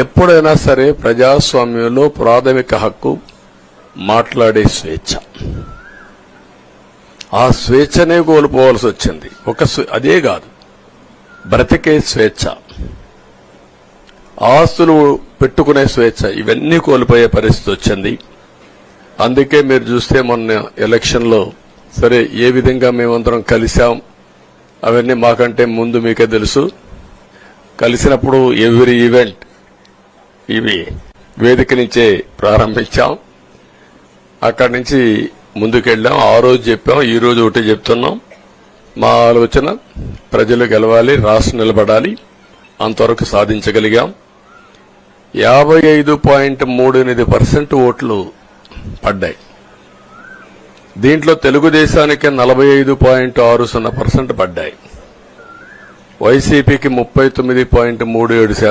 ఎప్పుడైనా సరే ప్రజాస్వామ్యంలో ప్రాథమిక హక్కు మాట్లాడే స్వేచ్ఛ. ఆ స్వేచ్ఛనే కోల్పోవాల్సి వచ్చింది. అదే కాదు, బ్రతికే స్వేచ్ఛ, ఆస్తులు పెట్టుకునే స్వేచ్ఛ, ఇవన్నీ కోల్పోయే పరిస్థితి వచ్చింది. అందుకే మీరు చూస్తే మొన్న ఎలక్షన్లో సరే ఏ విధంగా మేమందరం కలిశాం అవన్నీ మాకంటే ముందు మీకే తెలుసు. కలిసినప్పుడు ఎవ్రీ ఈవెంట్ ఇవి వేదిక నుంచే ప్రారంభించాం. అక్కడి నుంచి ముందుకెళ్ళాం. ఆ రోజు చెప్పాం, ఈ రోజు ఒకటి చెప్తున్నాం. మా ఆలోచన ప్రజలు గెలవాలి, రాష్ట్రం నిలబడాలి. అంతవరకు సాధించగలిగాం. 55.38% ఓట్లు పడ్డాయి. దీంట్లో తెలుగుదేశానికి 45.60% పడ్డాయి. వైసీపీకి 39.37%